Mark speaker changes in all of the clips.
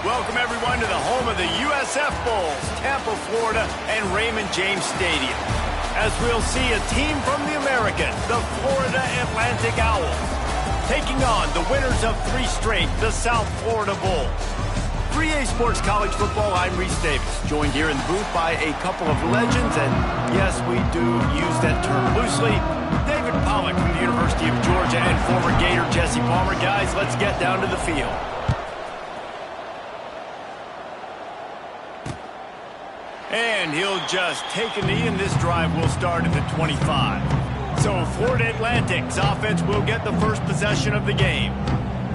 Speaker 1: Welcome, everyone, to the home of the USF Bulls, Tampa, Florida, and Raymond James Stadium. As we'll see a team from the American, the Florida Atlantic Owls, taking on the winners of 3 straight, the South Florida Bulls. 3A Sports College Football, I'm Reese Davis, joined here in the booth by a couple of legends, and yes, we do use that term loosely. David Pollack from the University of Georgia and former Gator Jesse Palmer. Guys, let's get down to the field. And he'll just take a knee, and this drive will start at the 25. So Florida Atlantic's offense will get the first possession of the game.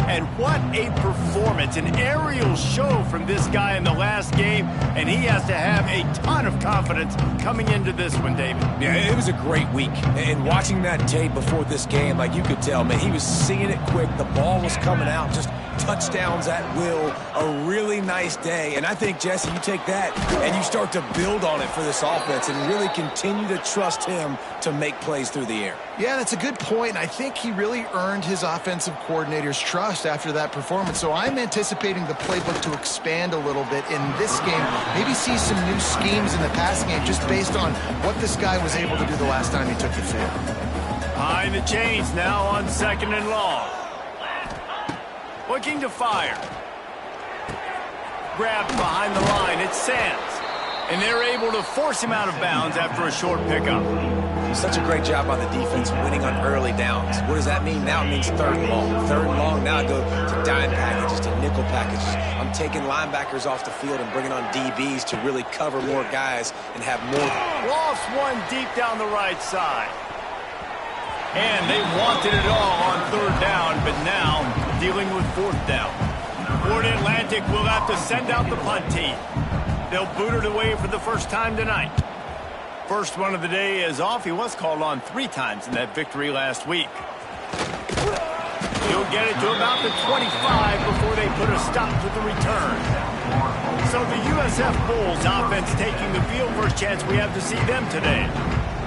Speaker 1: And what a performance, an aerial show from this guy in the last game, and he has to have a ton of confidence coming into this one, David.
Speaker 2: Yeah, it was a great week, and watching that tape before this game, like you could tell, man, he was seeing it quick, the ball was coming out, just touchdowns at will, a really nice day. And I think, Jesse, you take that and you start to build on it for this offense and really continue to trust him to make plays through the air.
Speaker 3: Yeah, that's a good point. I think he really earned his offensive coordinator's trust after that performance. So I'm anticipating the playbook to expand a little bit in this game. Maybe see some new schemes in the passing game just based on what this guy was able to do the last time he took the field.
Speaker 1: Behind the chains now on 2nd and long. Looking to fire. Grabbed behind the line. It's Sands. And they're able to force him out of bounds after a short pickup.
Speaker 2: Such a great job by the defense winning on early downs. What does that mean? Now it means 3rd and long. 3rd and long, now I go to dime packages, to nickel packages. I'm taking linebackers off the field and bringing on DBs to really cover more guys and have more.
Speaker 1: Lost one deep down the right side. And they wanted it all on 3rd down, but now dealing with 4th down. Florida Atlantic will have to send out the punt team. They'll boot it away for the first time tonight. First one of the day is off. He was called on 3 times in that victory last week. He'll get it to about the 25 before they put a stop to the return. So the USF Bulls offense taking the field. First chance we have to see them today.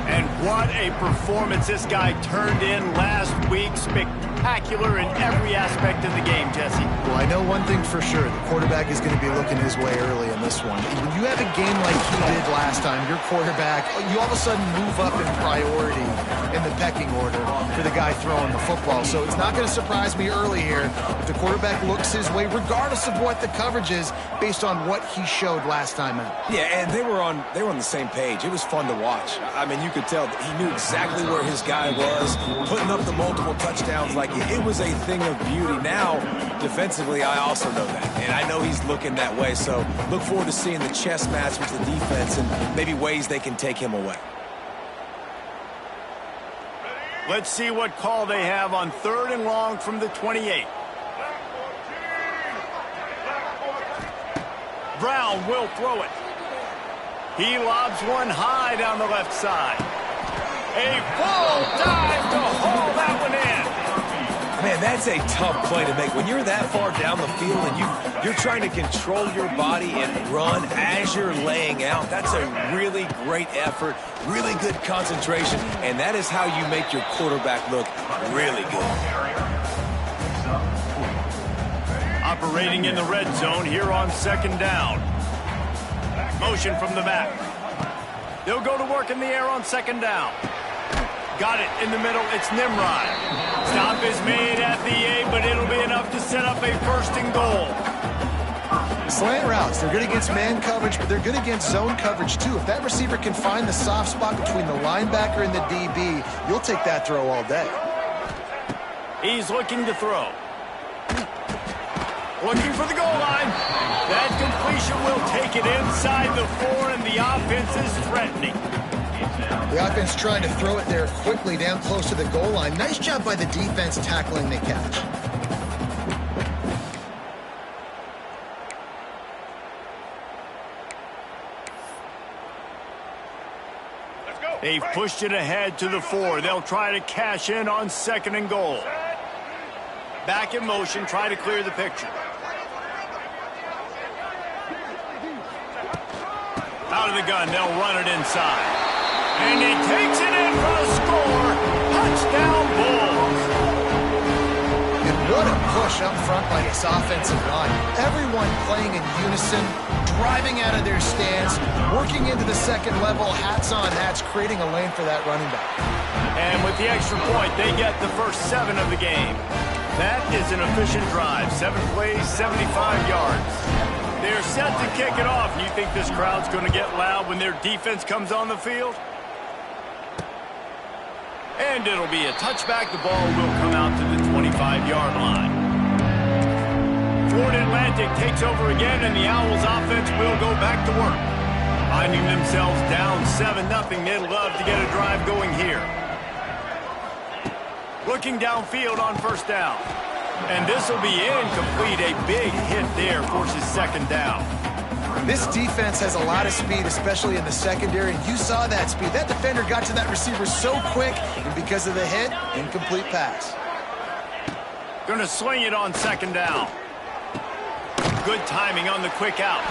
Speaker 1: And what a performance this guy turned in last week. Spectacular in every aspect of the game, Jesse.
Speaker 3: Well, I know one thing for sure. The quarterback is going to be looking his way early in this one. When you have a game like he did last time, your quarterback, you all of a sudden move up in priority in the pecking order for the guy throwing the football. So it's not going to surprise me early here if the quarterback looks his way, regardless of what the coverage is, based on what he showed last time out.
Speaker 2: Yeah, and they were on the same page. It was fun to watch. I mean, you could tell that he knew exactly where his guy was, putting up the multiple touchdowns. Like, it was a thing of beauty. Now, defensively, I also know that, and I know he's looking that way. So look forward to seeing the chess match with the defense and maybe ways they can take him away.
Speaker 1: Let's see what call they have on 3rd and long from the 28. Brown will throw it. He lobs one high down the left side. A full dive to haul that one in.
Speaker 2: Man, that's a tough play to make. When you're that far down the field and you're trying to control your body and run as you're laying out, that's a really great effort, really good concentration, and that is how you make your quarterback look really good.
Speaker 1: Operating in the red zone here on 2nd down. Motion from the back. They'll go to work in the air on 2nd down. Got it in the middle. It's Nimrod. Stop is made at the 8, but it'll be enough to set up a 1st and goal.
Speaker 3: Slant routes, they're good against man coverage, but they're good against zone coverage too. If that receiver can find the soft spot between the linebacker and the DB, you'll take that throw all day.
Speaker 1: He's looking to throw. Looking for the goal line. That completion will take it inside the 4, and the offense is threatening.
Speaker 3: The offense trying to throw it there quickly down close to the goal line. Nice job by the defense tackling the catch.
Speaker 1: They've pushed it ahead to the 4. They'll try to cash in on 2nd and goal. Back in motion, try to clear the picture. Out of the gun, they'll run it inside. And he takes it in for a score. Touchdown, Bulls.
Speaker 3: What a push up front by this offensive line. Everyone playing in unison, driving out of their stance, working into the second level, hats on hats, creating a lane for that running back.
Speaker 1: And with the extra point, they get the first 7 of the game. That is an efficient drive. 7 plays, 75 yards. They're set to kick it off. You think this crowd's going to get loud when their defense comes on the field? And it'll be a touchback. The ball will come out to the 25-yard line. Florida Atlantic takes over again, and the Owls offense will go back to work. Finding themselves down 7-0, they'd love to get a drive going here. Looking downfield on first down. And this will be incomplete. A big hit there forces second down.
Speaker 3: This defense has a lot of speed, especially in the secondary, and you saw that speed. That defender got to that receiver so quick, and because of the hit, incomplete pass.
Speaker 1: Going to swing it on second down. Good timing on the quick out.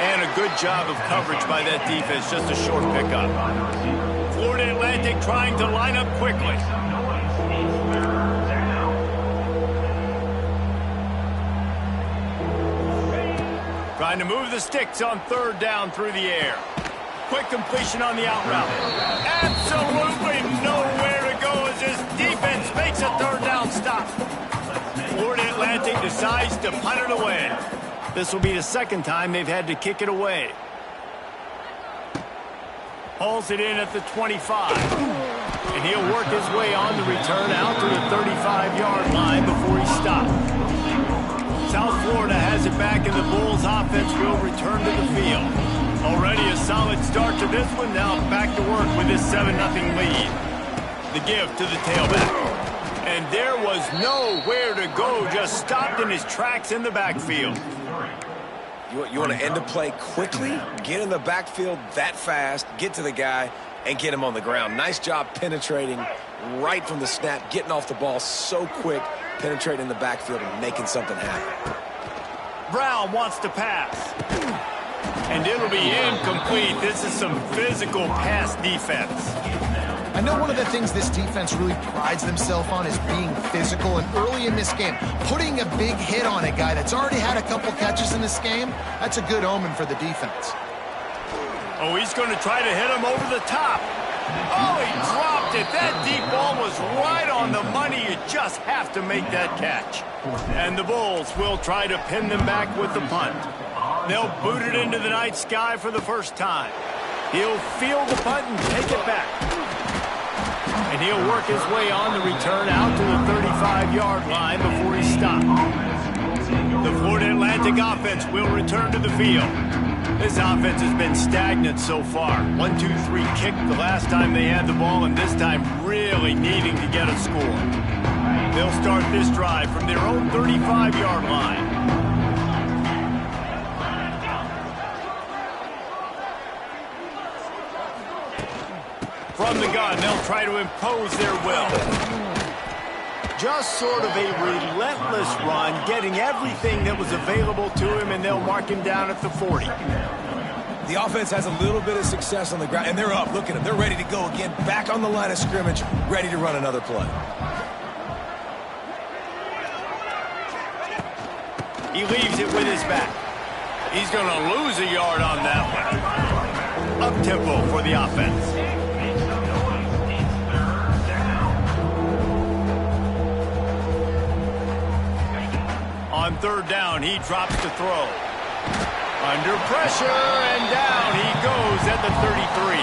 Speaker 1: And a good job of coverage by that defense, just a short pickup. Florida Atlantic trying to line up quickly. Trying to move the sticks on third down through the air. Quick completion on the out route. Absolutely nowhere to go as this defense makes a third down stop. Florida Atlantic decides to punt it away. This will be the second time they've had to kick it away. Hauls it in at the 25. And he'll work his way on the return out to the 35-yard line before he stops. South Florida has it back, and the Bulls offense will return to the field. Already a solid start to this one. Now back to work with this 7-0 lead. The give to the tailback. And there was nowhere to go, just stopped in his tracks in the backfield.
Speaker 2: You want to end the play quickly, get in the backfield that fast, get to the guy, and get him on the ground. Nice job penetrating right from the snap, getting off the ball so quick, penetrating the backfield and making something happen.
Speaker 1: Brown wants to pass. And it'll be incomplete. This is some physical pass defense.
Speaker 3: I know one of the things this defense really prides themselves on is being physical, and early in this game, putting a big hit on a guy that's already had a couple catches in this game, that's a good omen for the defense.
Speaker 1: Oh, he's going to try to hit him over the top. Oh, he dropped it. That deep ball was right on the money. You just have to make that catch. And the Bulls will try to pin them back with the punt. They'll boot it into the night sky for the first time. He'll field the punt and take it back. And he'll work his way on the return out to the 35-yard line before he stops. The Florida Atlantic offense will return to the field. This offense has been stagnant so far. 1-2-3 kick the last time they had the ball, and this time really needing to get a score. They'll start this drive from their own 35-yard line. From the gun, they'll try to impose their will. Just sort of a relentless run, getting everything that was available to him, and they'll mark him down at the 40.
Speaker 2: The offense has a little bit of success on the ground, and they're up. Look at them. They're ready to go again, back on the line of scrimmage, ready to run another play.
Speaker 1: He leaves it with his back. He's going to lose a yard on that one. Up-tempo for the offense. On third down, he drops to throw. Under pressure, and down he goes at the 33.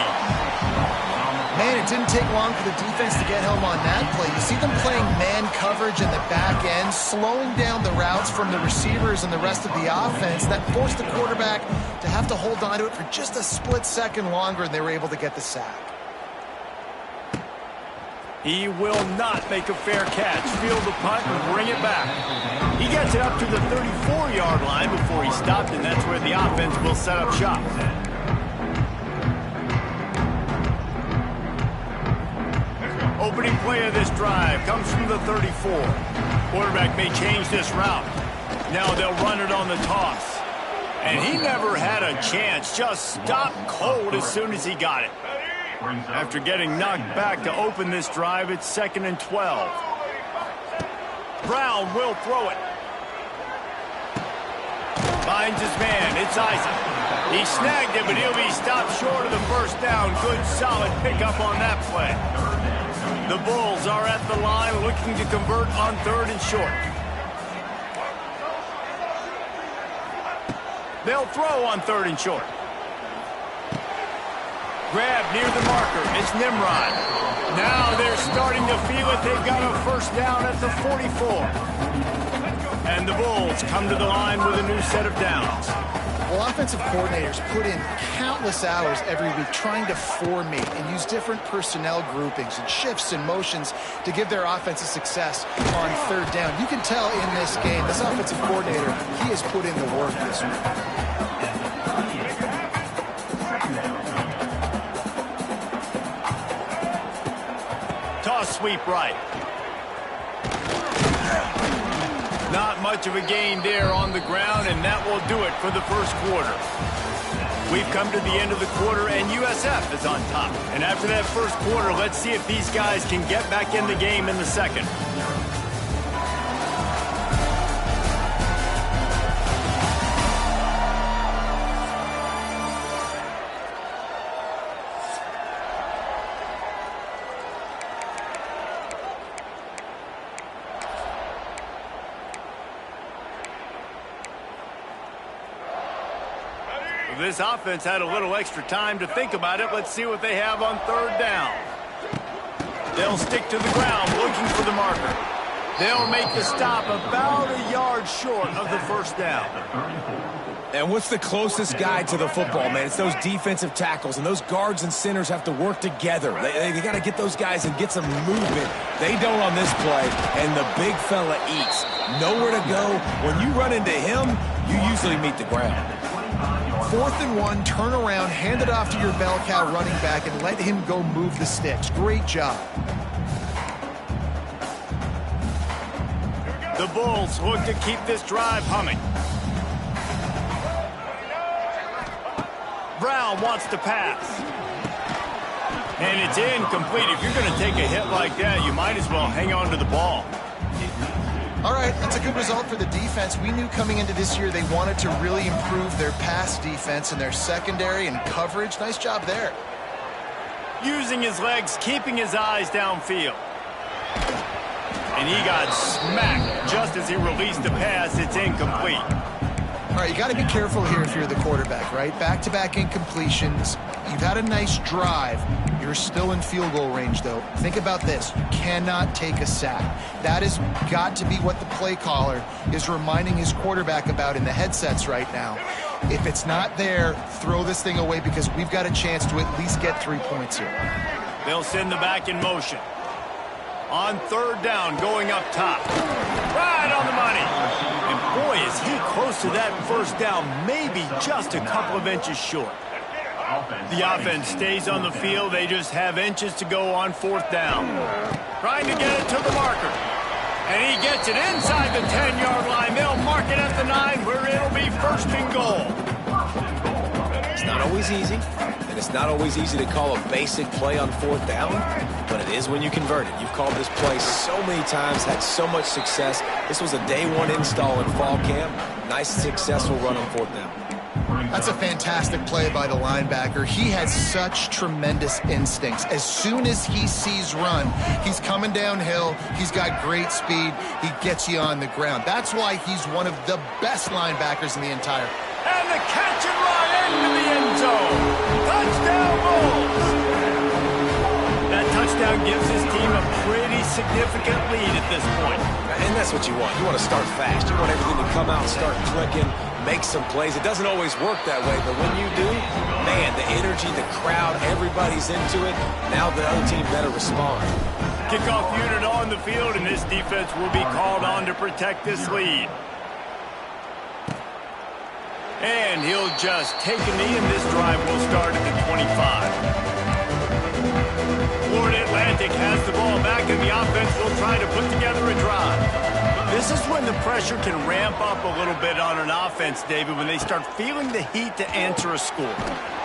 Speaker 3: Man, it didn't take long for the defense to get home on that play. You see them playing man coverage in the back end, slowing down the routes from the receivers and the rest of the offense. That forced the quarterback to have to hold on to it for just a split second longer, and they were able to get the sack.
Speaker 1: He will not make a fair catch. Field the punt and bring it back. He gets it up to the 34-yard line before he stopped, and that's where the offense will set up shop. Opening play of this drive comes from the 34. Quarterback may change this route. Now they'll run it on the toss. And he never had a chance. Just stopped cold as soon as he got it. After getting knocked back to open this drive, it's 2nd and 12. Brown will throw it. Finds his man. It's Isaac. He snagged it, but he'll be stopped short of the first down. Good, solid pickup on that play. The Bulls are at the line looking to convert on 3rd and short. They'll throw on 3rd and short. Grab near the marker. It's Nimrod. Now they're starting to feel it. They've got a first down at the 44. And the Bulls come to the line with a new set of downs.
Speaker 3: Well, offensive coordinators put in countless hours every week trying to formate and use different personnel groupings and shifts and motions to give their offense a success on 3rd down. You can tell in this game, this offensive coordinator, he has put in the work this week.
Speaker 1: Toss sweep right. Not much of a gain there on the ground, and that will do it for the first quarter. We've come to the end of the quarter, and USF is on top. And after that first quarter, let's see if these guys can get back in the game in the second. This offense had a little extra time to think about it. Let's see what they have on 3rd down. They'll stick to the ground looking for the marker. They'll make the stop about a yard short of the first down.
Speaker 2: And what's the closest guy to the football, man? It's those defensive tackles, and those guards and centers have to work together. They got to get those guys and get some movement. They don't on this play, and the big fella eats. Nowhere to go. When you run into him, you usually meet the ground.
Speaker 3: 4th and 1, turn around, hand it off to your bell cow running back, and let him go move the sticks. Great job.
Speaker 1: The Bulls look to keep this drive humming. Brown wants to pass. And it's incomplete. If you're going to take a hit like that, you might as well hang on to the ball.
Speaker 3: All right, that's a good result for the defense. We knew coming into this year they wanted to really improve their pass defense and their secondary and coverage. Nice job there.
Speaker 1: Using his legs, keeping his eyes downfield. And he got smacked just as he released the pass. It's incomplete.
Speaker 3: All right, you got to be careful here if you're the quarterback, right? Back-to-back incompletions. You've had a nice drive. You're still in field goal range, though. Think about this. You cannot take a sack. That has got to be what the play caller is reminding his quarterback about in the headsets right now. If it's not there, throw this thing away because we've got a chance to at least get 3 points here.
Speaker 1: They'll send the back in motion. On 3rd down, going up top. Right on the money. And boy, is he close to that first down, maybe just a couple of inches short. The offense stays on the field. They just have inches to go on 4th down. Trying to get it to the marker. And he gets it inside the 10-yard line. They'll mark it at the 9 where it'll be 1st and goal.
Speaker 2: It's not always easy, and it's not always easy to call a basic play on 4th down, but it is when you convert it. You've called this play so many times, had so much success. This was a day 1 install in fall camp. Nice, successful run on 4th down.
Speaker 3: That's a fantastic play by the linebacker. He has such tremendous instincts. As soon as he sees run, he's coming downhill. He's got great speed. He gets you on the ground. That's why he's one of the best linebackers in the entire.
Speaker 1: And the catch and run into the end zone. Touchdown, Bulls. That touchdown gives his team a pretty significant lead at this point.
Speaker 2: And that's what you want. You want to start fast. You want everything to come out, start clicking, make some plays. It doesn't always work that way, but when you do, man, the energy, the crowd, everybody's into it. Now the other team better respond.
Speaker 1: Kickoff unit on the field, and this defense will be called on to protect this lead. And he'll just take a knee, and this drive will start at the 25. Florida Atlantic has the ball back, and the offense will try to put together a drive. This is when the pressure can ramp up a little bit on an offense, David, when they start feeling the heat to answer a score.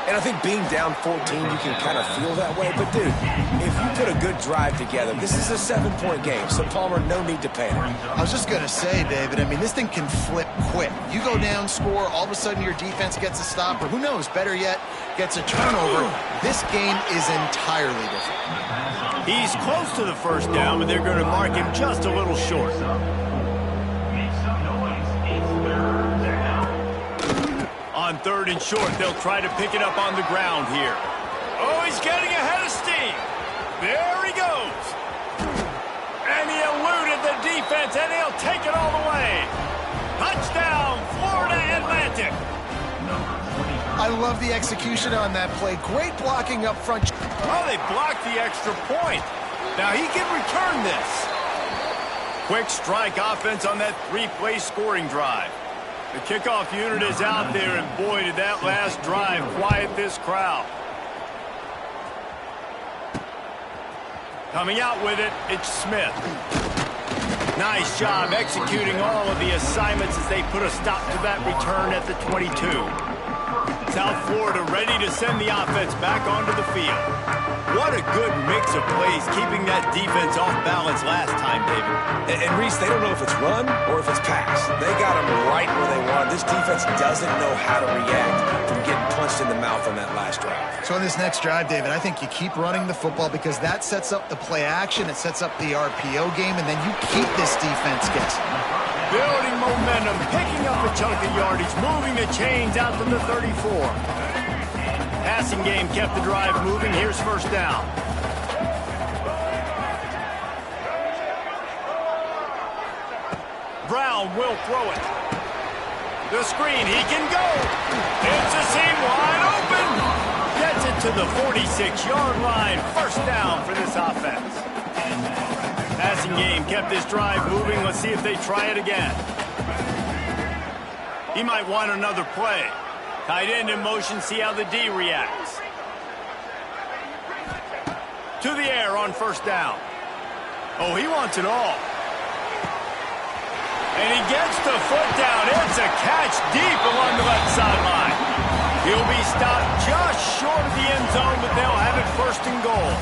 Speaker 2: And I think being down 14, you can kind of feel that way. But, dude, if you put a good drive together, this is a 7-point game. So, Palmer, no need to panic.
Speaker 3: I was just going to say, David, I mean, this thing can flip quick. You go down, score, all of a sudden your defense gets a stop, or who knows, better yet, gets a turnover. This game is entirely different.
Speaker 1: He's close to the first down, but they're going to mark him just a little short. On 3rd and short, they'll try to pick it up on the ground here. Oh, he's getting ahead of steam. There he goes. And he eluded the defense, and he'll take it all the way. Touchdown, Florida Atlantic.
Speaker 3: I love the execution on that play. Great blocking up front.
Speaker 1: Oh, they blocked the extra point. Now he can return this. Quick strike offense on that 3-play scoring drive. The kickoff unit is out there, and boy, did that last drive quiet this crowd. Coming out with it, it's Smith. Nice job executing all of the assignments as they put a stop to that return at the 22. South Florida ready to send the offense back onto the field. What a good mix of plays, keeping that defense off balance last time, David.
Speaker 2: And Reese, they don't know if it's run or if it's pass. They got them right where they want. This defense doesn't know how to react from getting punched in the mouth on that last drive.
Speaker 3: So on this next drive, David, I think you keep running the football because that sets up the play action, it sets up the RPO game, and then you keep this defense guessing.
Speaker 1: Building momentum, picking up a chunk of yardage, moving the chains out to the 34. Passing game kept the drive moving. Here's first down. Brown will throw it. The screen, he can go. It's a seam wide open. Gets it to the 46-yard line. First down for this offense. Passing game kept this drive moving. Let's see if they try it again. He might want another play. Tight end in motion, see how the D reacts. To the air on first down. Oh, he wants it all. And he gets the foot down. It's a catch deep along the left sideline. He'll be stopped just short of the end zone, but they'll have it first and goal.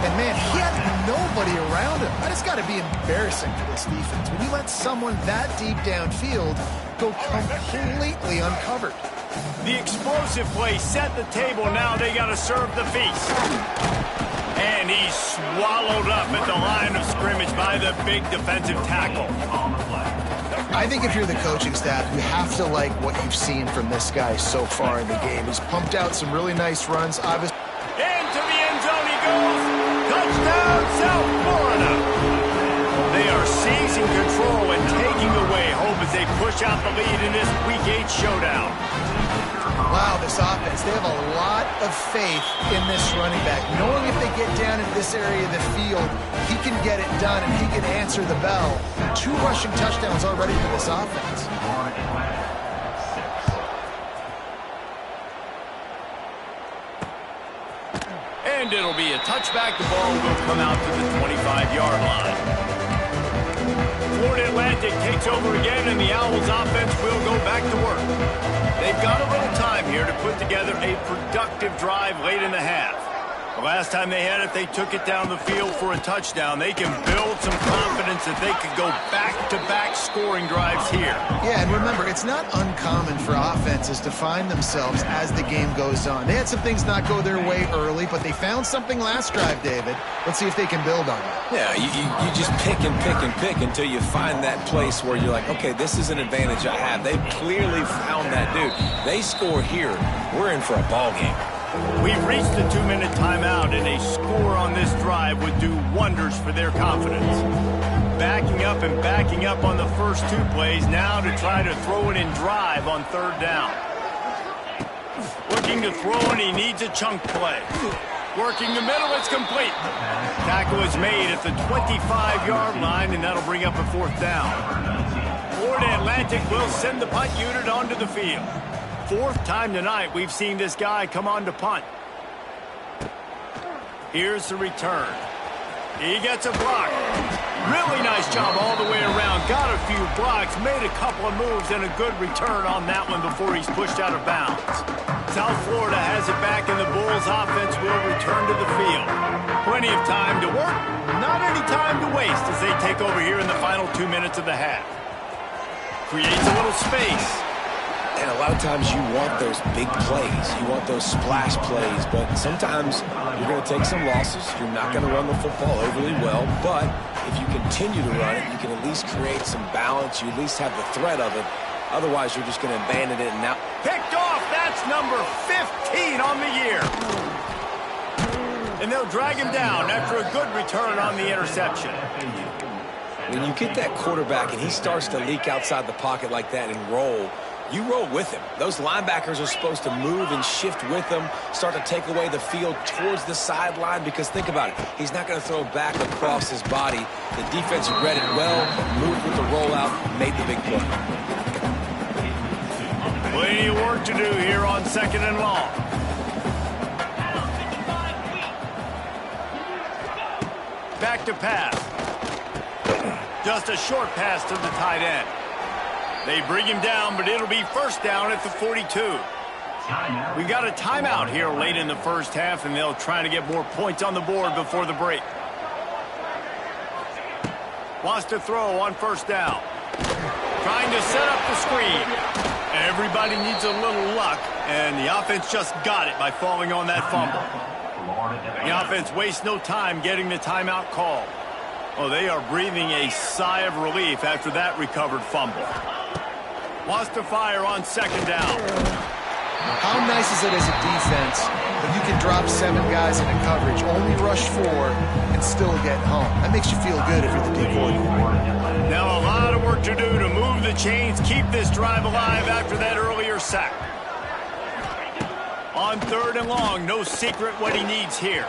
Speaker 3: And, man, he had nobody around him. That has got to be embarrassing for this defense. When you let someone that deep downfield go completely uncovered.
Speaker 1: The explosive play set the table. Now they got to serve the feast. And he's swallowed up at the line of scrimmage by the big defensive tackle.
Speaker 3: I think if you're the coaching staff, you have to like what you've seen from this guy so far in the game. He's pumped out some really nice runs. Obviously.
Speaker 1: Into the end zone he goes. Touchdown, South Florida. They are seizing control and taking away hope as they push out the lead in this Week 8 showdown.
Speaker 3: Wow, this offense, they have a lot of faith in this running back. Knowing if they get down in this area of the field, he can get it done and he can answer the bell. 2 rushing touchdowns already for this offense.
Speaker 1: And it'll be a touchback. The ball will come out to the 25-yard line. Florida Atlantic takes over again, and the Owls offense will go back to work. They've got a little time here to put together a productive drive late in the half. The last time they had it, they took it down the field for a touchdown. They can build some confidence that they could go back-to-back scoring drives here.
Speaker 3: Yeah, and remember, it's not uncommon for offenses to find themselves as the game goes on. They had some things not go their way early, but they found something last drive, David. Let's see if they can build on it.
Speaker 2: Yeah, you just pick and pick and pick until you find that place where you're like, okay, this is an advantage I have. They've clearly found that dude. They score here, we're in for a ball game.
Speaker 1: We've reached the 2-minute timeout, and a score on this drive would do wonders for their confidence. Backing up on the first 2 plays, now to try to throw it in drive on 3rd down. Looking to throw, and he needs a chunk play. Working the middle, it's complete. Tackle is made at the 25-yard line, and that'll bring up a 4th down. Florida Atlantic will send the punt unit onto the field. 4th time tonight we've seen this guy come on to punt. Here's the return. He gets a block. Really nice Nice job all the way around. Got a few blocks, made a couple of moves, and a good return on that one before he's pushed out of bounds. South Florida has it back, and the Bulls offense will return to the field. Plenty of time to work, not any time to waste as they take over here in the final 2 minutes of the half. Creates a little space.
Speaker 2: And a lot of times you want those big plays. You want those splash plays. But sometimes you're going to take some losses. You're not going to run the football overly well. But if you continue to run it, you can at least create some balance. You at least have the threat of it. Otherwise, you're just going to abandon it. And now
Speaker 1: picked off. That's number 15 on the year. And they'll drag him down after a good return on the interception.
Speaker 2: When you get that quarterback and he starts to leak outside the pocket like that and roll, you roll with him. Those linebackers are supposed to move and shift with him, start to take away the field towards the sideline, because think about it. He's not going to throw back across his body. The defense read it well, moved with the rollout, made the big play.
Speaker 1: Plenty of work to do here on 2nd and long. Back to pass. Just a short pass to the tight end. They bring him down, but it'll be first down at the 42. We got a timeout here late in the first half, and they'll try to get more points on the board before the break. Wants to throw on first down. Trying to set up the screen. Everybody needs a little luck, and the offense just got it by falling on that fumble. The offense wastes no time getting the timeout call. Oh, they are breathing a sigh of relief after that recovered fumble. Wants to fire on 2nd down.
Speaker 3: How nice is it as a defense that you can drop 7 guys into coverage, only rush 4, and still get home? That makes you feel good if you're the D coordinator.
Speaker 1: Now a lot of work to do to move the chains, keep this drive alive after that earlier sack. On 3rd and long, no secret what he needs here.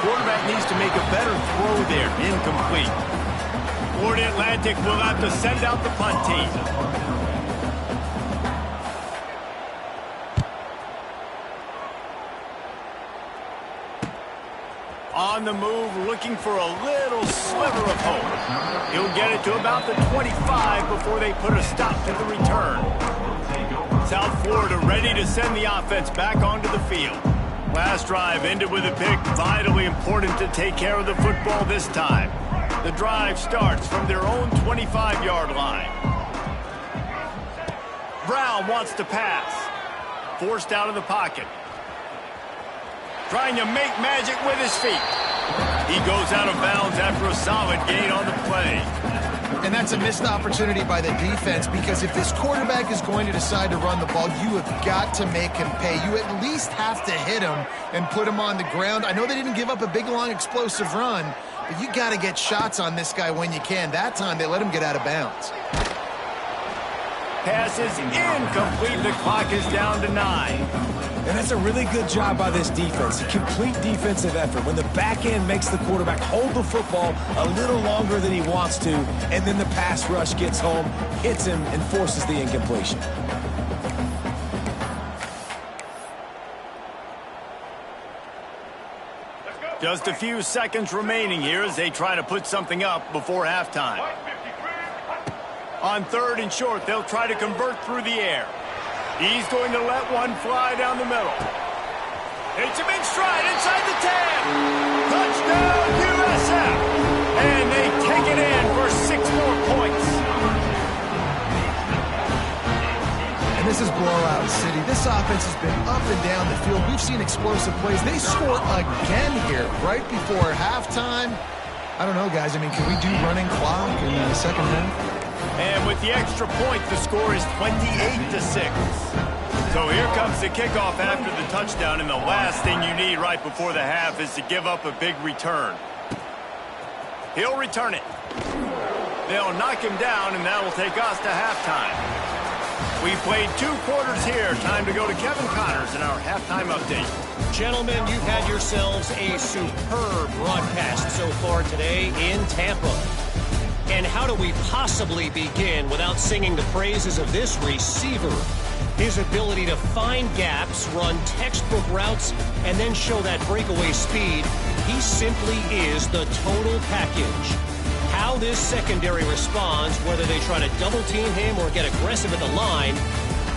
Speaker 1: Quarterback needs to make a better throw there. Incomplete. Florida Atlantic will have to send out the punt team. On the move, looking for a little sliver of hope. He'll get it to about the 25 before they put a stop to the return. South Florida ready to send the offense back onto the field. Last drive ended with a pick. Vitally important to take care of the football this time. The drive starts from their own 25-yard line. Brown wants to pass. Forced out of the pocket. Trying to make magic with his feet. He goes out of bounds after a solid gain on the play.
Speaker 3: And that's a missed opportunity by the defense, because if this quarterback is going to decide to run the ball, you have got to make him pay. You at least have to hit him and put him on the ground. I know they didn't give up a big, long, explosive run, but you got to get shots on this guy when you can. That time, they let him get out of bounds.
Speaker 1: Pass is incomplete. The clock is down to 9.
Speaker 2: And that's a really good job by this defense. A complete defensive effort. When the back end makes the quarterback hold the football a little longer than he wants to, and then the pass rush gets home, hits him, and forces the incompletion.
Speaker 1: Just a few seconds remaining here as they try to put something up before halftime. On 3rd and short, they'll try to convert through the air. He's going to let one fly down the middle. It's him in stride inside the 10. Touchdown, USF. And they take it in for 6 more points.
Speaker 3: And this is blowout city. This offense has been up and down the field. We've seen explosive plays. They score again here right before halftime. I don't know, guys. I mean, can we do running clock in the second half?
Speaker 1: And with the extra point, the score is 28-6. So here comes the kickoff after the touchdown, and the last thing you need right before the half is to give up a big return. He'll return it. They'll knock him down, and that will take us to halftime. We played 2 quarters here. Time to go to Kevin Connors in our halftime update.
Speaker 4: Gentlemen, you've had yourselves a superb broadcast so far today in Tampa. And how do we possibly begin without singing the praises of this receiver? His ability to find gaps, run textbook routes, and then show that breakaway speed. He simply is the total package. How How this secondary responds, whether they try to double-team him or get aggressive at the line,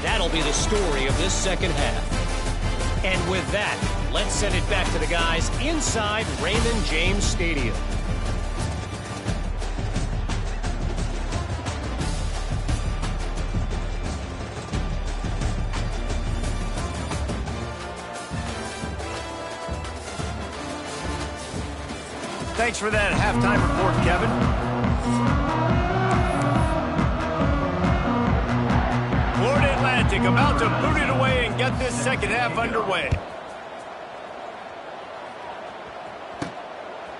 Speaker 4: that'll be the story of this second half. And with that, let's send it back to the guys inside Raymond James Stadium.
Speaker 1: Thanks for that halftime report, Kevin. Florida Atlantic about to boot it away and get this second half underway.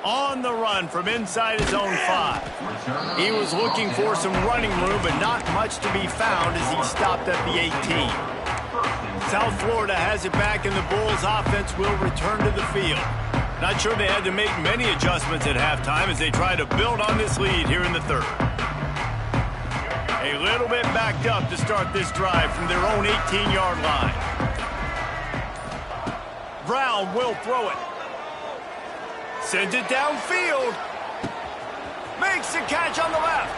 Speaker 1: On the run from inside his own 5. He was looking for some running room, but not much to be found as he stopped at the 18. South Florida has it back, and the Bulls offense will return to the field. Not sure they had to make many adjustments at halftime as they try to build on this lead here in the third. A little bit backed up to start this drive from their own 18-yard line. Brown will throw it. Sends it downfield. Makes the catch on the left.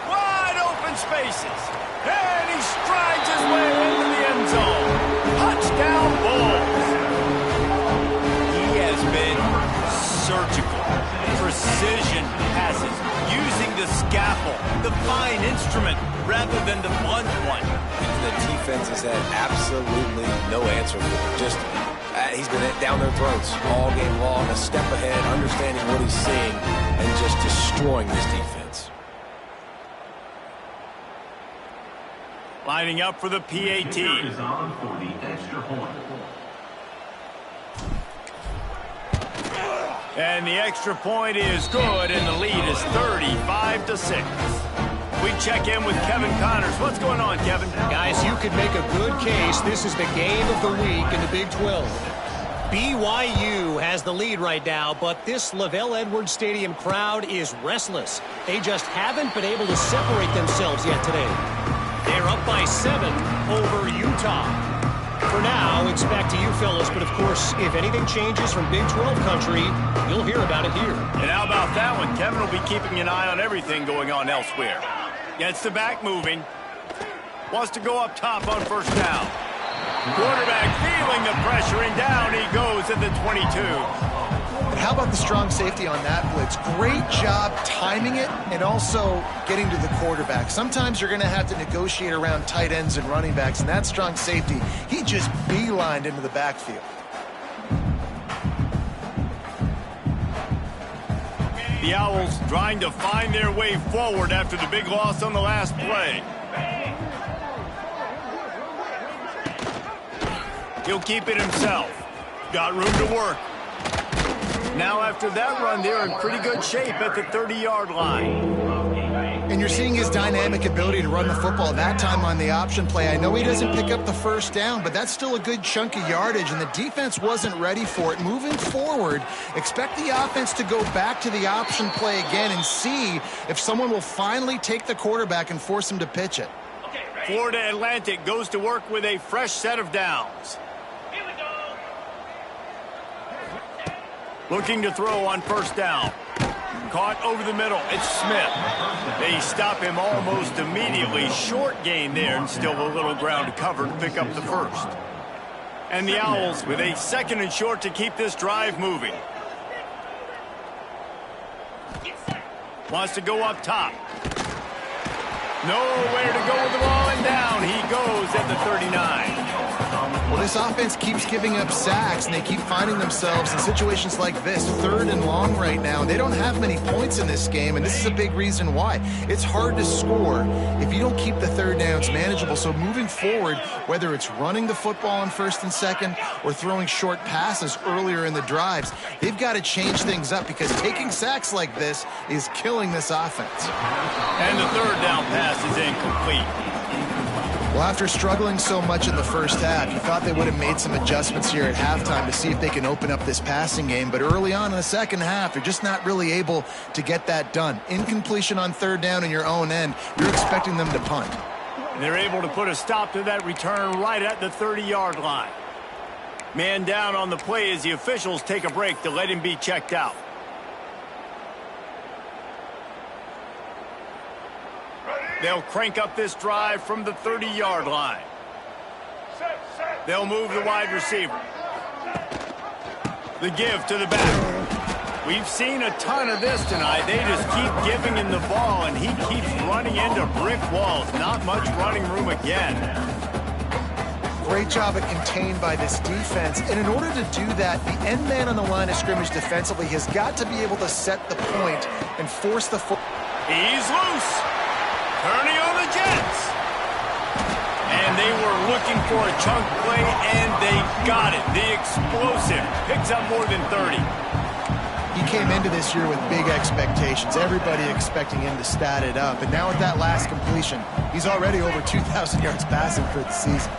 Speaker 1: Wide open spaces. And he strides his way into the end zone. Touchdown, Bulls. He has been surgical, precision passes, using the scalpel, the fine instrument, rather than the blunt one.
Speaker 2: And the defense has had absolutely no answer for it. Just, he's been down their throats all game long, a step ahead, understanding what he's seeing, and just destroying this defense.
Speaker 1: Lining up for the PAT. And the extra point is good, and the lead is 35-6. We check in with Kevin Connors. What's going on, Kevin?
Speaker 4: Guys, you could make a good case this is the game of the week in the Big 12. BYU has the lead right now, but this LaVell Edwards Stadium crowd is restless. They just haven't been able to separate themselves yet today. They're up by 7 over Utah. For now, it's back to you fellas, but of course, if anything changes from Big 12 country, you'll hear about it here.
Speaker 1: And how about that one? Kevin will be keeping an eye on everything going on elsewhere. Gets the back moving. Wants to go up top on first down. Quarterback feeling the pressure, and down he goes at the 22.
Speaker 3: But how about the strong safety on that blitz? Great job timing it and also getting to the quarterback. Sometimes you're going to have to negotiate around tight ends and running backs, and that strong safety, he just beelined into the backfield.
Speaker 1: The Owls trying to find their way forward after the big loss on the last play. He'll keep it himself. Got room to work. Now after that run, they're in pretty good shape at the 30-yard line.
Speaker 3: And you're seeing his dynamic ability to run the football, that time on the option play. I know he doesn't pick up the first down, but that's still a good chunk of yardage, and the defense wasn't ready for it. Moving forward, expect the offense to go back to the option play again and see if someone will finally take the quarterback and force him to pitch it.
Speaker 1: Florida Atlantic goes to work with a fresh set of downs. Looking to throw on first down. Caught over the middle. It's Smith. They stop him almost immediately. Short gain there, and still a little ground to cover to pick up the first. And the Owls with a second and short to keep this drive moving. Wants to go up top. Nowhere to go with the ball, and down he goes at the 39.
Speaker 3: Well, this offense keeps giving up sacks, and they keep finding themselves in situations like this, 3rd and long right now. They don't have many points in this game, and this is a big reason why. It's hard to score if you don't keep the third downs manageable. So moving forward, whether it's running the football on first and second or throwing short passes earlier in the drives, they've got to change things up because taking sacks like this is killing this offense.
Speaker 1: And the third down pass is incomplete.
Speaker 3: Well, after struggling so much in the first half, you thought they would have made some adjustments here at halftime to see if they can open up this passing game. But early on in the second half, they're just not really able to get that done. Incompletion on third down in your own end, you're expecting them to punt.
Speaker 1: And they're able to put a stop to that return right at the 30-yard line. Man down on the play as the officials take a break to let him be checked out. They'll crank up this drive from the 30-yard line. They'll move the wide receiver. The give to the back. We've seen a ton of this tonight. They just keep giving him the ball, and he keeps running into brick walls. Not much running room again.
Speaker 3: Great job at contained by this defense. And in order to do that, the end man on the line of scrimmage defensively has got to be able to set the point and force the foot.
Speaker 1: He's loose. Turning on the Jets. And they were looking for a chunk play, and they got it. The explosive picks up more than 30.
Speaker 3: He came into this year with big expectations. Everybody expecting him to stat it up. And now with that last completion, he's already over 2,000 yards passing for the season.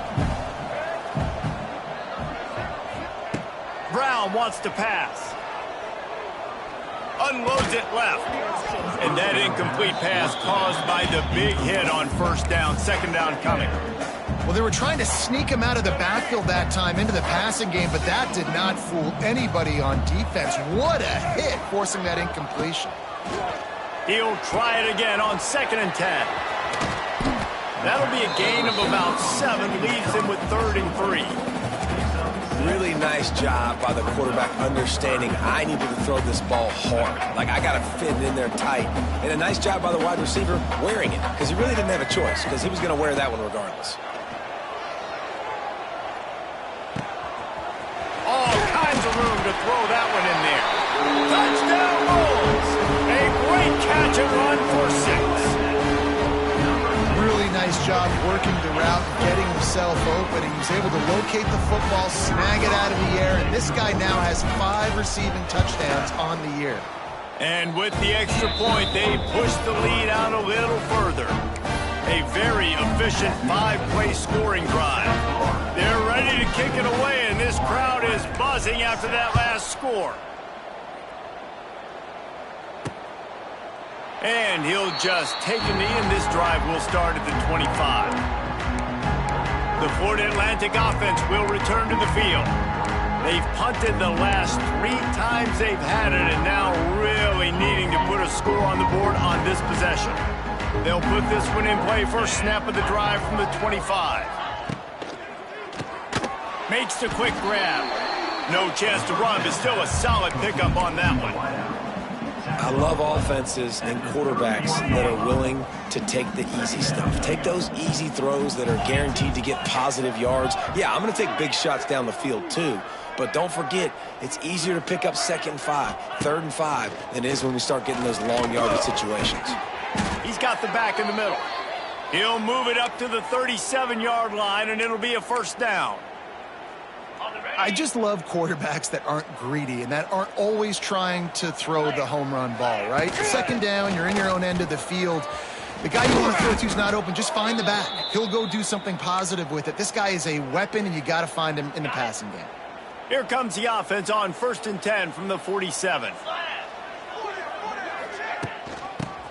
Speaker 1: Brown wants to pass. Unloads it left. And that incomplete pass caused by the big hit on first down. Second down coming.
Speaker 3: Well, they were trying to sneak him out of the backfield that time into the passing game, but that did not fool anybody on defense. What a hit, forcing that incompletion.
Speaker 1: He'll try it again on 2nd and 10. That'll be a gain of about 7, leaves him with 3rd and 3.
Speaker 2: Really nice job by the quarterback understanding I needed to throw this ball hard. Like, I got to fit it in there tight. And a nice job by the wide receiver wearing it, because he really didn't have a choice, because he was going to wear that one regardless.
Speaker 1: All kinds of room to throw that one in there. Touchdown Bulls! A great catch and run for 6.
Speaker 3: Really nice job working the route and getting himself open. He was able to locate the football, snag it out of the air, and this guy now has 5 receiving touchdowns on the year.
Speaker 1: And with the extra point, they push the lead out a little further. A very efficient 5-play scoring drive. They're ready to kick it away, and this crowd is buzzing after that last score. And he'll just take a knee, and this drive will start at the 25. The Florida Atlantic offense will return to the field. They've punted the last 3 times they've had it, and now really needing to put a score on the board on this possession. They'll put this one in play first snap of the drive from the 25. Makes the quick grab. No chance to run, but still a solid pickup on that one.
Speaker 2: I love offenses and quarterbacks that are willing to take the easy stuff. Take those easy throws that are guaranteed to get positive yards. Yeah, I'm going to take big shots down the field too, but don't forget, it's easier to pick up 2nd and 5, 3rd and 5 than it is when we start getting those long yardage situations.
Speaker 1: He's got the back in the middle. He'll move it up to the 37-yard line, and it'll be a first down.
Speaker 3: I just love quarterbacks that aren't greedy and that aren't always trying to throw the home run ball, right? 2nd down, you're in your own end of the field. The guy you want to throw to's not open, just find the back. He'll go do something positive with it. This guy is a weapon, and you got to find him in the passing game.
Speaker 1: Here comes the offense on 1st and 10 from the 47.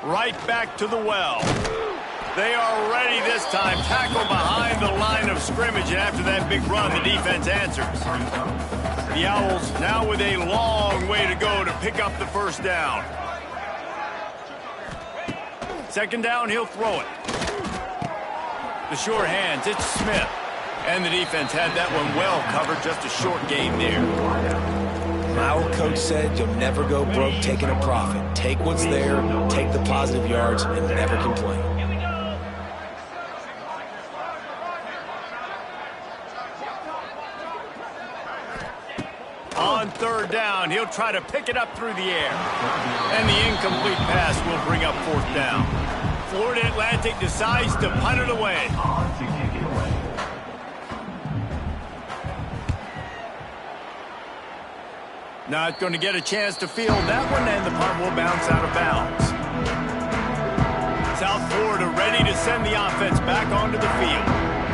Speaker 1: Right back to the well. They are ready this time. Tackle behind the line of scrimmage, and after that big run, the defense answers. The Owls now with a long way to go to pick up the first down. 2nd down, he'll throw it. The sure hands, it's Smith. And the defense had that one well covered, just a short gain there.
Speaker 2: My old coach said you'll never go broke taking a profit. Take what's there, take the positive yards, and never complain.
Speaker 1: On 3rd down, he'll try to pick it up through the air. And the incomplete pass will bring up 4th down. Florida Atlantic decides to punt it away. Not going to get a chance to field that one, and the punt will bounce out of bounds. South Florida ready to send the offense back onto the field.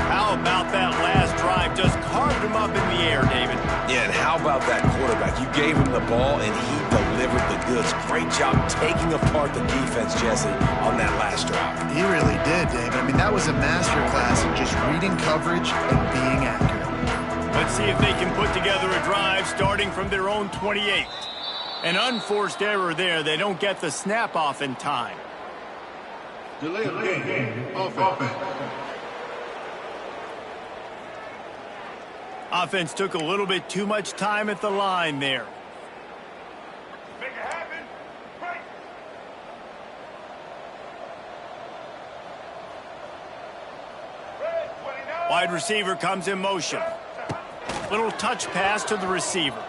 Speaker 1: How about that last drive? Just carved him up in the air, David.
Speaker 2: Yeah, and how about that quarterback? You gave him the ball, and he delivered the goods. Great job taking apart the defense, Jesse, on that last drive.
Speaker 3: He really did, David. I mean, that was a masterclass in just reading coverage and being accurate.
Speaker 1: Let's see if they can put together a drive starting from their own 28. An unforced error there. They don't get the snap off in time.
Speaker 5: Delay of game. Offense.
Speaker 1: Offense took a little bit too much time at the line there.
Speaker 5: Make it happen. Right.
Speaker 1: Wide receiver comes in motion. Little touch pass to the receiver.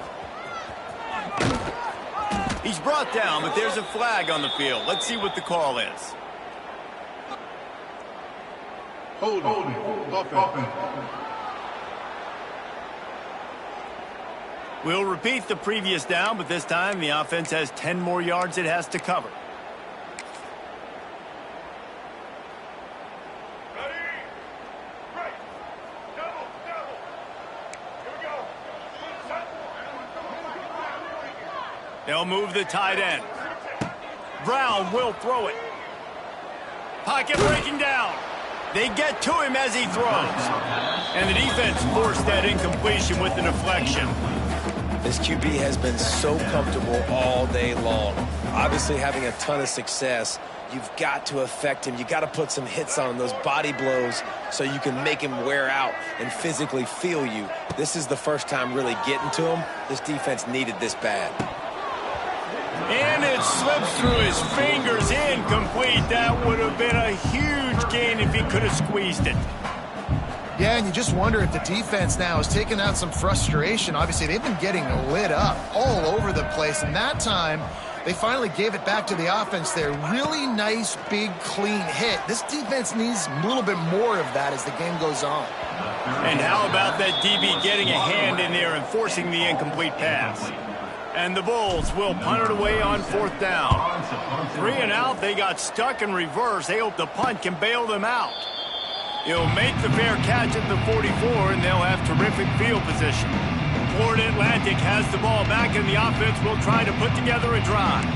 Speaker 1: He's brought down, but there's a flag on the field. Let's see what the call is.
Speaker 5: Hold on. Offense.
Speaker 1: We'll repeat the previous down, but this time the offense has 10 more yards it has to cover.
Speaker 5: Ready? Right. Double. Here we go.
Speaker 1: They'll move the tight end. Brown will throw it. Pocket breaking down. They get to him as he throws. And the defense forced that incompletion with the deflection.
Speaker 2: This QB has been so comfortable all day long. Obviously having a ton of success. You've got to affect him. You've got to put some hits on him, those body blows, so you can make him wear out and physically feel you. This is the first time really getting to him. This defense needed this bad.
Speaker 1: And it slips through his fingers, incomplete. That would have been a huge gain if he could have squeezed it.
Speaker 3: Yeah, and you just wonder if the defense now is taking out some frustration. Obviously, they've been getting lit up all over the place, and that time they finally gave it back to the offense there. Really nice, big, clean hit. This defense needs a little bit more of that as the game goes on.
Speaker 1: And how about that DB getting a hand in there and forcing the incomplete pass? And the Bulls will punt it away on 4th down. 3 and out, they got stuck in reverse. They hope the punt can bail them out. He'll make the fair catch at the 44, and they'll have terrific field position. Florida Atlantic has the ball back, and the offense will try to put together a drive.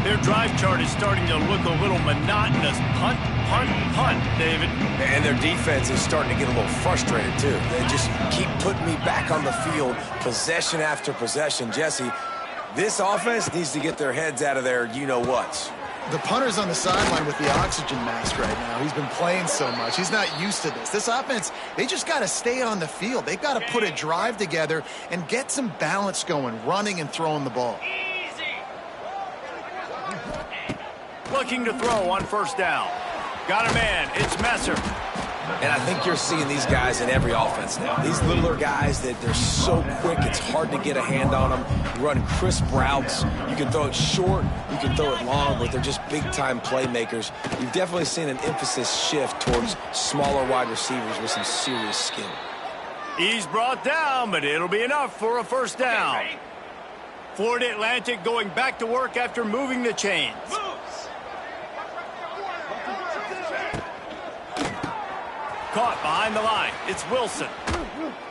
Speaker 1: Their drive chart is starting to look a little monotonous. Punt, punt, punt, David.
Speaker 2: And their defense is starting to get a little frustrated, too. They just keep putting me back on the field, possession after possession. Jesse, this offense needs to get their heads out of their you-know-whats.
Speaker 3: The punter's on the sideline with the oxygen mask right now. He's been playing so much. He's not used to this. This offense, they just got to stay on the field. They've got to put a drive together and get some balance going, running and throwing the ball.
Speaker 1: Looking to throw on 1st down. Got a man. It's Messer.
Speaker 2: And I think you're seeing these guys in every offense now. These littler guys that they're so quick, it's hard to get a hand on them. You run crisp routes. You can throw it short, you can throw it long, but they're just big-time playmakers. You've definitely seen an emphasis shift towards smaller wide receivers with some serious skill.
Speaker 1: He's brought down, but it'll be enough for a 1st down. Florida Atlantic going back to work after moving the chains. Caught behind the line. It's Wilson.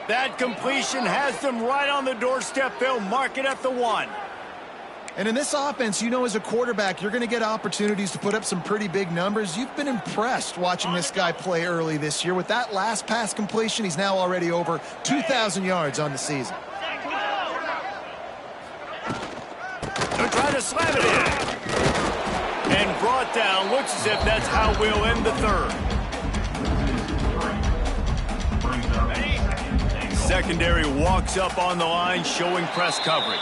Speaker 1: That completion has them right on the doorstep. They'll mark it at the 1.
Speaker 3: And in this offense, you know, as a quarterback, you're going to get opportunities to put up some pretty big numbers. You've been impressed watching this guy play early this year. With that last pass completion, he's now already over 2,000 yards on the season.
Speaker 1: They're trying to slam it in. And brought down. Looks as if that's how we'll end the 3rd. Secondary walks up on the line, showing press coverage.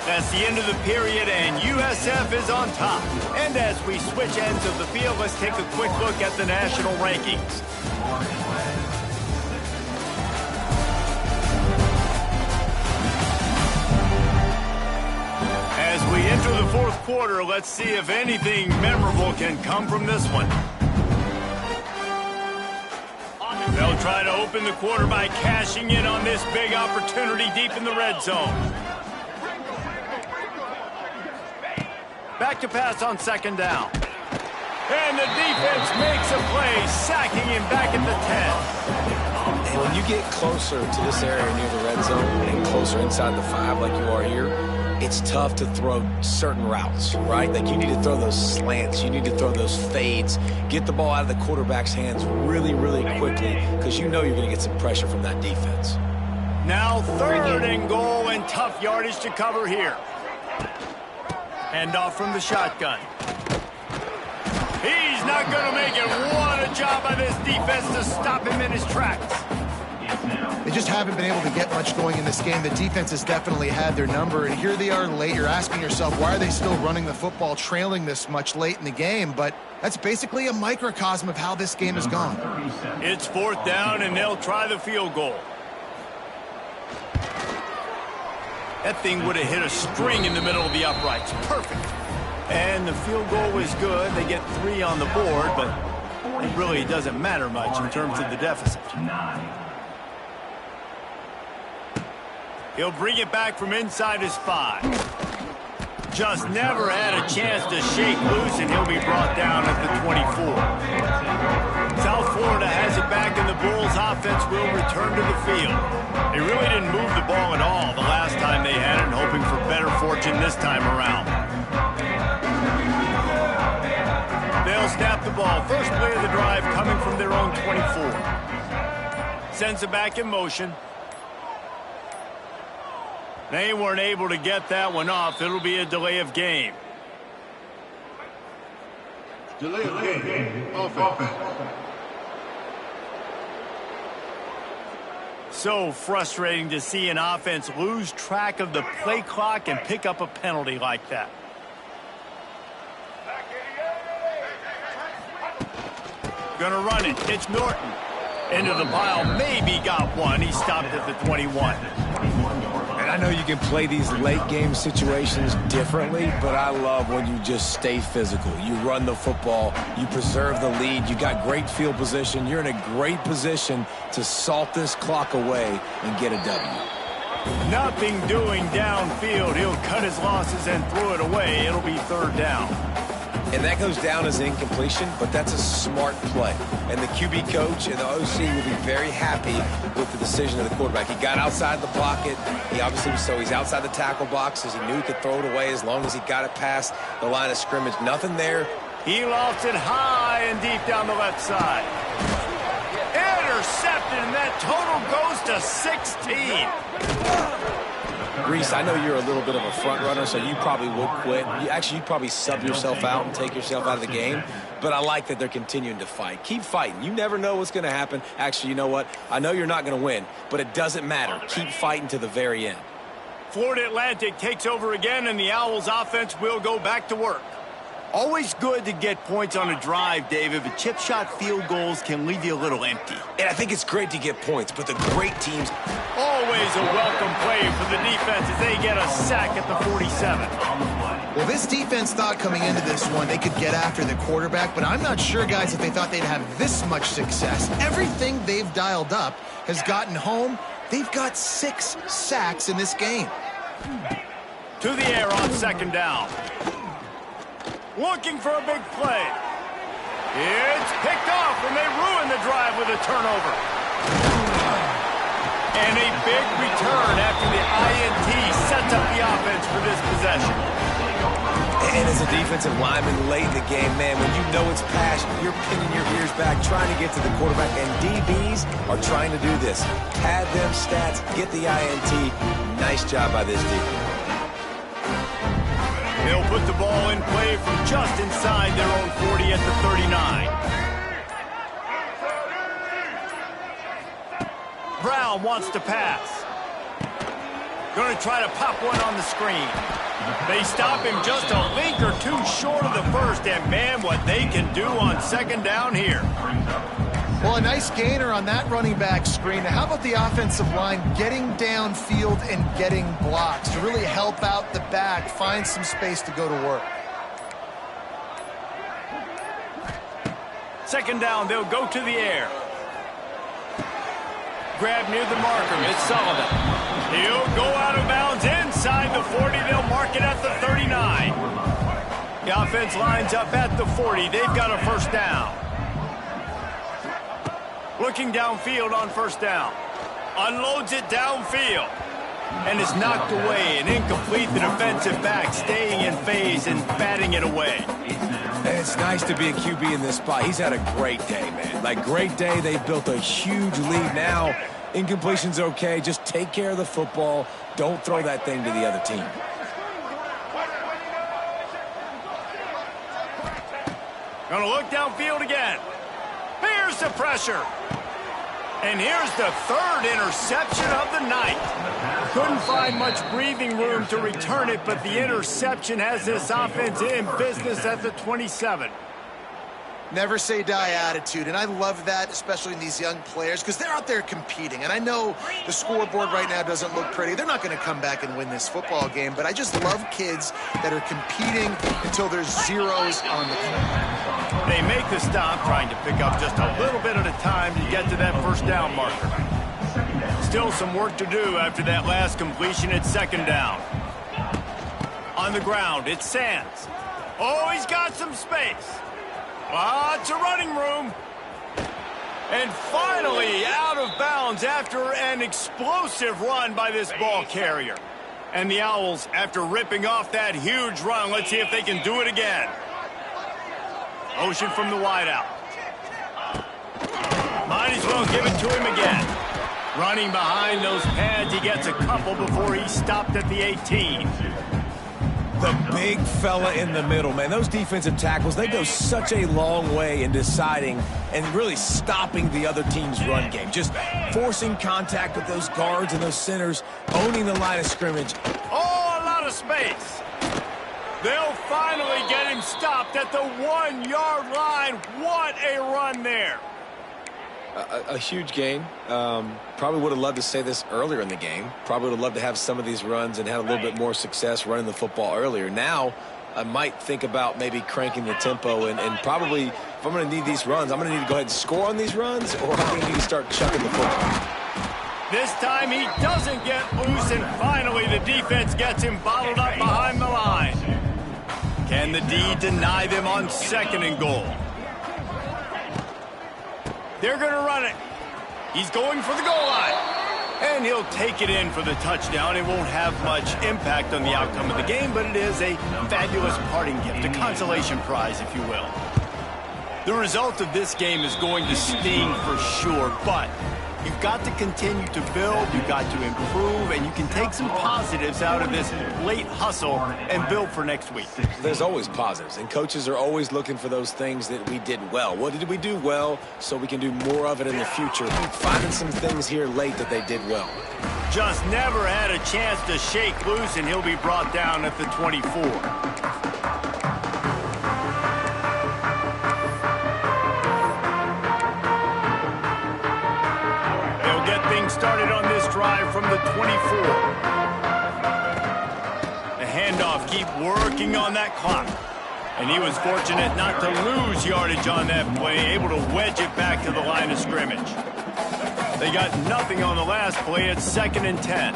Speaker 1: That's the end of the period, and USF is on top. And as we switch ends of the field, let's take a quick look at the national rankings. As we enter the 4th quarter, let's see if anything memorable can come from this one. They'll try to open the quarter by cashing in on this big opportunity deep in the red zone. Back to pass on 2nd down. And the defense makes a play, sacking him back at the 10.
Speaker 2: And when you get closer to this area near the red zone and closer inside the 5 like you are here, it's tough to throw certain routes, right? Like you need to throw those slants. You need to throw those fades. Get the ball out of the quarterback's hands really, really quickly because you know you're going to get some pressure from that defense.
Speaker 1: Now 3rd and goal and tough yardage to cover here. Hand off from the shotgun. not going to make it. What a job by this defense to stop him in his tracks.
Speaker 3: They just haven't been able to get much going in this game. The defense has definitely had their number, and here they are late. You're asking yourself, why are they still running the football, trailing this much late in the game? But that's basically a microcosm of how this game has gone.
Speaker 1: It's 4th down, and they'll try the field goal. That thing would have hit a string in the middle of the uprights. Perfect. And the field goal was good. They get 3 on the board, but it really doesn't matter much in terms of the deficit. He'll bring it back from inside his 5. Just never had a chance to shake loose, and he'll be brought down at the 24. South Florida has it back, and the Bulls offense will return to the field. They really didn't move the ball at all the last time they had it, and hoping for better fortune this time around. They'll snap the ball. First play of the drive coming from their own 24. Sends it back in motion. They weren't able to get that one off. It'll be a delay of game.
Speaker 5: Delay of game. Offense.
Speaker 1: So frustrating to see an offense lose track of the play clock and pick up a penalty like that. Gonna run it. It's Norton. Into the pile. Maybe got one. He stopped at the 21.
Speaker 2: And I know you can play these late game situations differently, but I love when you just stay physical. You run the football, you preserve the lead, you got great field position, you're in a great position to salt this clock away and get a W.
Speaker 1: Nothing doing downfield. He'll cut his losses and throw it away. It'll be 3rd down.
Speaker 2: And that goes down as incompletion, but that's a smart play. And the QB coach and the OC will be very happy with the decision of the quarterback. He got outside the pocket. He obviously, so he's outside the tackle boxes. He knew he could throw it away as long as he got it past the line of scrimmage. Nothing there.
Speaker 1: He lofts it high and deep down the left side. Intercepted, and that total goes to 16.
Speaker 2: Reese, I know you're a little bit of a front runner, so you probably would quit. You'd probably sub yourself out and take yourself out of the game. But I like that they're continuing to fight. Keep fighting. You never know what's going to happen. Actually, you know what? I know you're not going to win, but it doesn't matter. Keep fighting to the very end.
Speaker 1: Florida Atlantic takes over again, and the Owls offense will go back to work. Always good to get points on a drive, David, but chip shot field goals can leave you a little empty.
Speaker 2: And I think it's great to get points, but the great teams...
Speaker 1: Always a welcome play for the defense as they get a sack at the 47.
Speaker 3: Well, this defense thought coming into this one they could get after the quarterback, but I'm not sure, guys, if they thought they'd have this much success. Everything they've dialed up has gotten home. They've got 6 sacks in this game.
Speaker 1: To the air on 2nd down. Looking for a big play. It's picked off, and they ruin the drive with a turnover. And a big return after the INT sets up the offense for this possession.
Speaker 2: And as a defensive lineman late in the game, man, when you know it's passion, you're pinning your ears back, trying to get to the quarterback, and DBs are trying to do this. Pad them stats, get the INT. Nice job by this defense.
Speaker 1: They'll put the ball in play from just inside their own 40 at the 39. Brown wants to pass. Going to try to pop one on the screen. They stop him just a link or two short of the first, and man, what they can do on 2nd down here.
Speaker 3: Well, a nice gainer on that running back screen. Now, how about the offensive line getting downfield and getting blocks to really help out the back, find some space to go to work?
Speaker 1: 2nd down, they'll go to the air. Grab near the marker, it's Sullivan. He'll go out of bounds inside the 40. They'll mark it at the 39. The offense lines up at the 40. They've got a 1st down. Looking downfield on 1st down. Unloads it downfield. And is knocked away and incomplete. The defensive back staying in phase and batting it away.
Speaker 2: And it's nice to be a QB in this spot. He's had a great day, man. Like, great day. They've built a huge lead now. Incompletion's okay. Just take care of the football. Don't throw that thing to the other team.
Speaker 1: Gonna look downfield again. Here's the pressure. And here's the third interception of the night. Couldn't find much breathing room to return it, but the interception has this offense in business at the 27.
Speaker 3: Never say die attitude, and I love that, especially in these young players, because they're out there competing. And I know the scoreboard right now doesn't look pretty. They're not going to come back and win this football game, but I just love kids that are competing until there's zeros on the clock.
Speaker 1: They make the stop, trying to pick up just a little bit at a time to get to that first down marker. Still some work to do after that last completion at second down. On the ground, it's Sands. Oh, he's got some space. Lots of running room. And finally out of bounds after an explosive run by this ball carrier. And the Owls, after ripping off that huge run, let's see if they can do it again. Motion from the wideout. Might as well give it to him again. Running behind those pads, he gets a couple before he stopped at the 18.
Speaker 2: The big fella in the middle, man. Those defensive tackles, they go such a long way in deciding and really stopping the other team's run game. Just forcing contact with those guards and those centers, owning the line of scrimmage.
Speaker 1: Oh, a lot of space. They'll finally get him stopped at the 1-yard line. What a run there.
Speaker 2: A huge gain. Probably would have loved to say this earlier in the game. Probably would have loved to have some of these runs and had a little bit more success running the football earlier. Now, I might think about maybe cranking the tempo and probably, if I'm going to need these runs, I'm going to need to go ahead and score on these runs, or I'm going to need to start chucking the football.
Speaker 1: This time he doesn't get loose, and finally the defense gets him bottled up behind the line. Can the D deny them on 2nd and goal? They're going to run it. He's going for the goal line. And he'll take it in for the touchdown. It won't have much impact on the outcome of the game, but it is a fabulous parting gift, a consolation prize, if you will. The result of this game is going to sting for sure, but you've got to continue to build, you've got to improve, and you can take some positives out of this late hustle and build for next week.
Speaker 2: There's always positives, and coaches are always looking for those things that we did well. What did we do well so we can do more of it in the future? Finding some things here late that they did well.
Speaker 1: Just never had a chance to shake loose, and he'll be brought down at the 24. Started on this drive from the 24. The handoff, keep working on that clock. And he was fortunate not to lose yardage on that play, able to wedge it back to the line of scrimmage. They got nothing on the last play at 2nd and 10.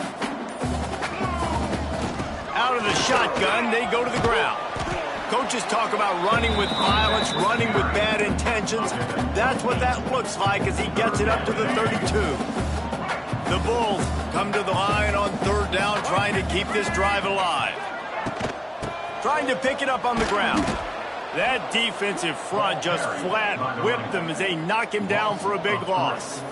Speaker 1: Out of the shotgun, they go to the ground. Coaches talk about running with violence, running with bad intentions. That's what that looks like as he gets it up to the 32. The Bulls come to the line on 3rd down, trying to keep this drive alive. Trying to pick it up on the ground. That defensive front just flat whipped them as they knock him down for a big loss.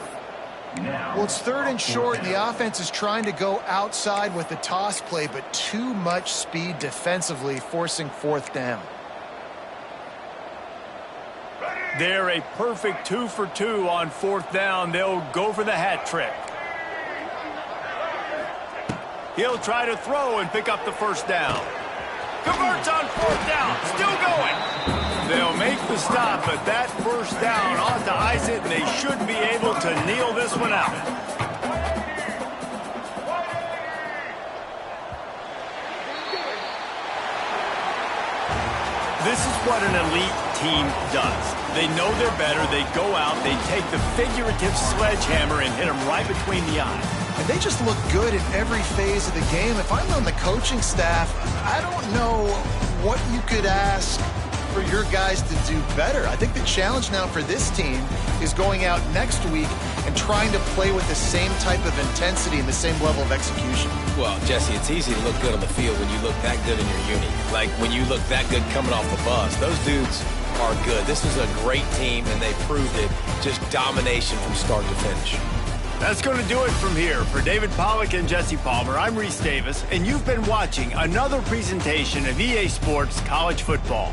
Speaker 3: Well, it's 3rd and short, and the offense is trying to go outside with the toss play, but too much speed defensively, forcing 4th down.
Speaker 1: They're a perfect 2 for 2 on 4th down. They'll go for the hat trick. He'll try to throw and pick up the 1st down. Converts on 4th down. Still going. They'll make the stop, but that 1st down ought to ice it, and they should be able to kneel this one out. This is what an elite team does. They know they're better. They go out. They take the figurative sledgehammer and hit them right between the eyes.
Speaker 3: And they just look good in every phase of the game. If I'm on the coaching staff, I don't know what you could ask for your guys to do better. I think the challenge now for this team is going out next week and trying to play with the same type of intensity and the same level of execution.
Speaker 2: Well, Jesse, it's easy to look good on the field when you look that good in your uni. Like when you look that good coming off the bus. Those dudes are good. This is a great team, and they proved it. Just domination from start to finish.
Speaker 1: That's going to do it from here. For David Pollack and Jesse Palmer, I'm Reese Davis, and you've been watching another presentation of EA Sports College Football.